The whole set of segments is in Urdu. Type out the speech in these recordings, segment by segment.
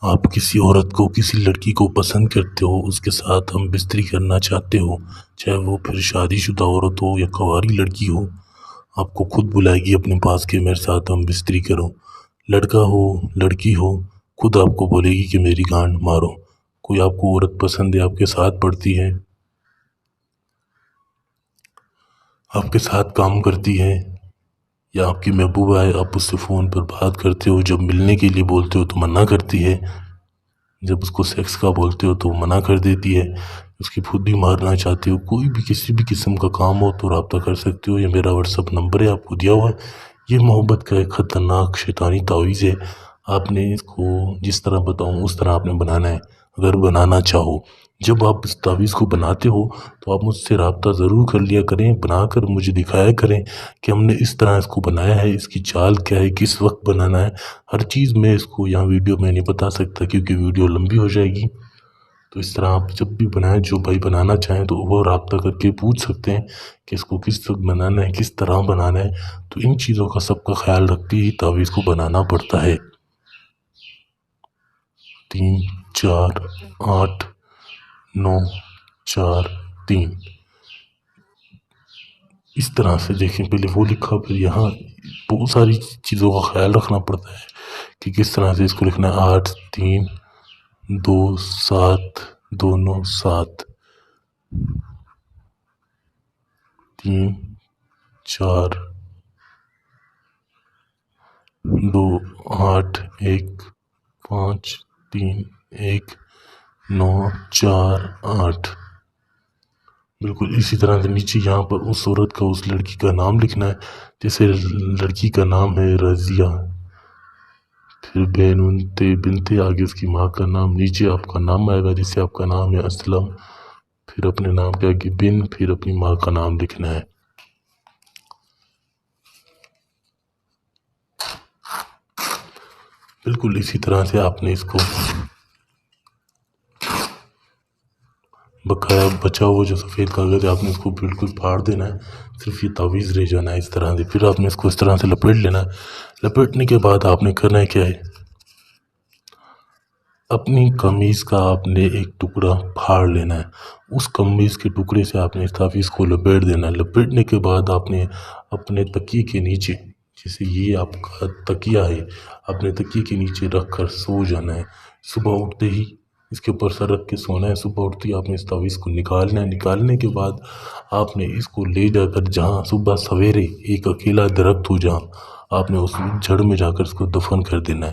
آپ کسی عورت کو کسی لڑکی کو پسند کرتے ہو، اس کے ساتھ ہم بستری کرنا چاہتے ہو، چاہے وہ پھر شادی شدہ عورت ہو یا کنواری لڑکی ہو، آپ کو خود بلائے گی اپنے پاس کہ میرے ساتھ ہم بستری کرو۔ لڑکا ہو لڑکی ہو، خود آپ کو بولے گی کہ میری گانڈ مارو۔ کوئی آپ کو عورت پسند ہے، آپ کے ساتھ پڑھتی ہے، آپ کے ساتھ کام کرتی ہے، یا آپ کی محبوبہ ہے، آپ اس سے فون پر بات کرتے ہو، جب ملنے کے لیے بولتے ہو تو منع کرتی ہے، جب اس کو سیکس کا بولتے ہو تو منع کر دیتی ہے، اس کی پھودی مارنا چاہتے ہو، کوئی بھی کسی بھی قسم کا کام ہو تو رابطہ کر سکتے ہو۔ یہ میرا واٹس ایپ نمبر ہے، آپ کو دیا ہوا ہے۔ یہ محبت کا ایک خطرناک شیطانی تعویذ ہے۔ آپ نے اس کو جس طرح بتاؤں اس طرح آپ نے بنانا ہے، اگر بنانا چاہو۔ جب آپ اس تعویذ کو بناتے ہو تو آپ مجھ سے رابطہ ضرور کر لیا کریں، بنا کر مجھے دکھایا کریں کہ ہم نے اس طرح اس کو بنایا ہے، اس کی چال کیا ہے، کس وقت بنانا ہے۔ ہر چیز میں اس کو یہاں ویڈیو میں نہیں بتا سکتا کیونکہ ویڈیو لمبی ہو جائے گی۔ تو اس طرح آپ جب بھی بنائیں، جو بھائی بنانا چاہیں تو وہ رابطہ کر کے پوچھ سکتے ہیں کہ اس کو کس وقت بنانا ہے، کس طرح بنانا ہے۔ تو ان چیزوں کا سب کا خیال رکھتے ہی تعویذ کو بنانا پڑتا ہے۔ 3 4 8 9 4 3 اس طرح سے دیکھیں، پہلے وہ لکھا، پھر یہاں بہت ساری چیزوں کا خیال رکھنا پڑتا ہے کہ کس طرح سے اس کو لکھنا ہے۔ 8 3 2 7 2 9 7 3 4 2 8 1 5 3 1 9 4 8 بالکل اسی طرح سے نیچے یہاں پر اس عورت کا، اس لڑکی کا نام لکھنا ہے۔ جیسے لڑکی کا نام ہے رضیہ، پھر بنتے آگے اس کی ماں کا نام، نیچے آپ کا نام آئے گا، جیسے آپ کا نام ہے اسلم، پھر اپنے نام کے آگے بن، پھر اپنی ماں کا نام لکھنا ہے۔ بالکل اسی طرح سے آپ نے اس کو بقایا بچا ہوا جو سفید کاغذ ہے، آپ نے اس کو بالکل پھاڑ دینا ہے، صرف یہ تعویذ رہ جانا ہے اس طرح سے۔ پھر آپ نے اس کو اس طرح سے لپیٹ لینا ہے۔ لپیٹنے کے بعد آپ نے کرنا ہے کیا ہے، اپنی قمیض کا آپ نے ایک ٹکڑا پھاڑ لینا ہے، اس قمیض کے ٹکڑے سے آپ نے اس تعویذ کو لپیٹ دینا ہے۔ لپیٹنے کے بعد آپ نے اپنے تکیے کے نیچے، جیسے یہ آپ کا تکیہ ہے، اپنے تکیے کے نیچے رکھ کر سو جانا ہے۔ صبح اٹھتے ہی اس کے اوپر سر رکھ کے سونا ہے۔ صبح اٹھتے ہی آپ نے اس تعویذ کو نکالنا ہے۔ نکالنے کے بعد آپ نے اس کو لے جا کر جہاں صبح سویرے ایک اکیلا درخت ہو، جہاں آپ نے اس جڑ میں جا کر اس کو دفن کر دینا ہے۔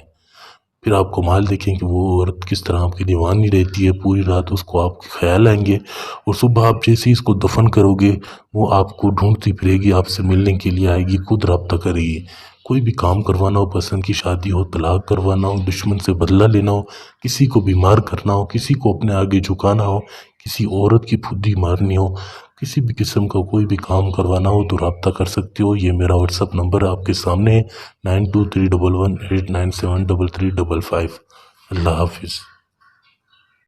پھر آپ کمال دیکھیں کہ وہ عورت کس طرح آپ کی دیوانی رہتی ہے، پوری رات اس کو آپ کے خیال آئیں گے، اور صبح آپ جیسے ہی اس کو دفن کرو گے وہ آپ کو ڈھونڈتی پھرے گی، آپ سے ملنے کے لیے آئے گی، خود رابطہ کرے گی۔ کوئی بھی کام کروانا ہو، پسند کی شادی ہو، طلاق کروانا ہو، دشمن سے بدلہ لینا ہو، کسی کو بیمار کرنا ہو، کسی کو اپنے آگے جھکانا ہو، کسی عورت کی پھودی مارنی ہو، کسی بھی قسم کا کوئی بھی کام کروانا ہو تو رابطہ کر سکتے ہو۔ یہ میرا واٹس ایپ نمبر آپ کے سامنے ہے، 923118973355۔ اللہ حافظ۔